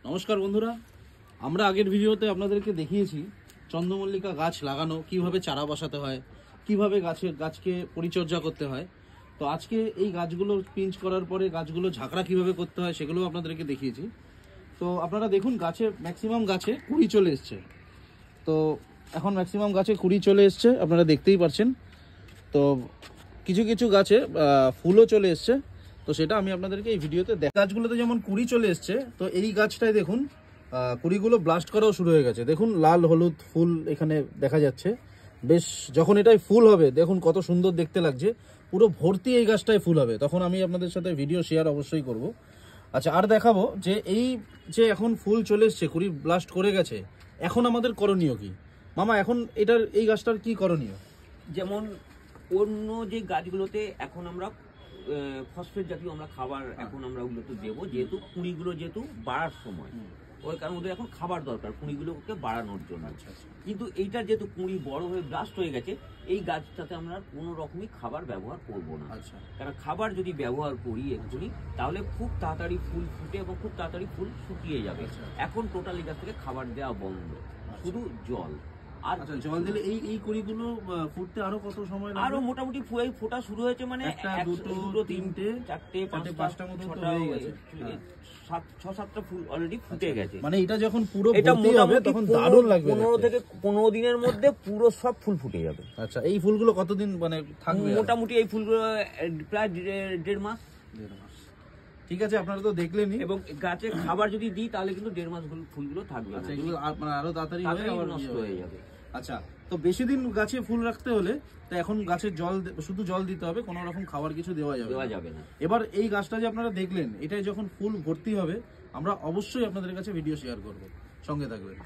নমস্কার বন্ধুরা, আমরা আগের ভিডিওতে আপনাদেরকে দেখিয়েছি চন্দ্রমল্লিকা গাছ লাগানো, কিভাবে চারা বসাতে হয়, কিভাবে গাছকে পরিচর্যা করতে হয়। তো আজকে এই গাছগুলো পিঞ্চ করার পরে গাছগুলো ঝাঁকড়া কিভাবে করতে হয় সেগুলো আপনাদেরকে দেখিয়েছি। তো আপনারা দেখুন, গাছে ম্যাক্সিমাম গাছে কুড়ি চলে এসছে। তো এখন ম্যাক্সিমাম গাছে কুড়ি চলে এসছে, আপনারা দেখতেই পাচ্ছেন। তো কিছু কিছু গাছে ফুলও চলে এসছে, তো সেটা আমি আপনাদেরকে এই ভিডিওতে গাছগুলোতে যেমন কুড়ি চলে এসছে, তো এই গাছটায় দেখুন কুড়িগুলো ব্লাস্ট করাও শুরু হয়ে গেছে। দেখুন লাল হলুদ ফুল এখানে দেখা যাচ্ছে। বেশ, যখন এটাই ফুল হবে দেখুন কত সুন্দর দেখতে লাগছে, পুরো ভর্তি এই গাছটায় ফুল হবে। তখন আমি আপনাদের সাথে ভিডিও শেয়ার অবশ্যই করব। আচ্ছা, আর দেখাবো যে এই যে এখন ফুল চলে এসছে, কুড়ি ব্লাস্ট করে গেছে, এখন আমাদের করণীয় কি মামা? এখন এই গাছটার কি করণীয়? যেমন অন্য যে গাছগুলোতে এখন আমরা ফসফেট জাতীয় আমরা খাবার এখন আমরা ওগুলোতে দেবো, যেহেতু কুঁড়িগুলো যেহেতু বাড়ার সময়, ওই কারণ ওদের এখন খাবার দরকার কুঁড়িগুলোকে বাড়ানোর জন্য। কিন্তু এইটা যেহেতু কুঁড়ি বড় হয়ে ব্লাস্ট হয়ে গেছে, এই গাছটাতে আমরা কোনো রকমই খাবার ব্যবহার করব না। কারণ খাবার যদি ব্যবহার করি এক্ষুনি, তাহলে খুব তাড়াতাড়ি ফুল ফুটে এবং খুব তাড়াতাড়ি ফুল শুকিয়ে যাবে। এখন টোটালি গাছ থেকে খাবার দেওয়া বন্ধ, শুধু জল। আর জল দিলে এই কুড়িগুলো ফুটতে আরো কত সময় লাগে? আরো মোটামুটি ফোটা শুরু হয়েছে, মানে একটা দুটো তিনটে চারটে পাঁচটা মতো হয়ে গেছে। 6-7টা ফুল অলরেডি ফুটে গেছে। মানে এটা যখন পুরো ভর্তি হবে তখন দারুণ লাগবে। 15 থেকে 15 দিনের মধ্যে পুরো সব ফুল ফুটে যাবে। আচ্ছা, এই ফুলগুলো কতদিন মানে থাকবে? মোটামুটি এই ফুলগুলো প্রায় 1.5 মাস। ঠিক আছে, আপনারা তো দেখলেনই। এবং গাছে খাবার যদি দিই তাহলে কিন্তু 1.5 মাস ফুলগুলো থাকবে। আচ্ছা, এগুলো মানে আরো তাড়াতাড়ি নষ্ট হয়ে যাবে। আচ্ছা, তো বেশি দিন গাছে ফুল রাখতে হলে তো এখন গাছের শুধু জল দিতে হবে, কোনো রকম খাবার কিছু দেওয়া যাবে না। এবার এই গাছটা যে আপনারা দেখলেন, এটাই যখন ফুল ভর্তি হবে আমরা অবশ্যই আপনাদের কাছে ভিডিও শেয়ার করব, সঙ্গে থাকবেন।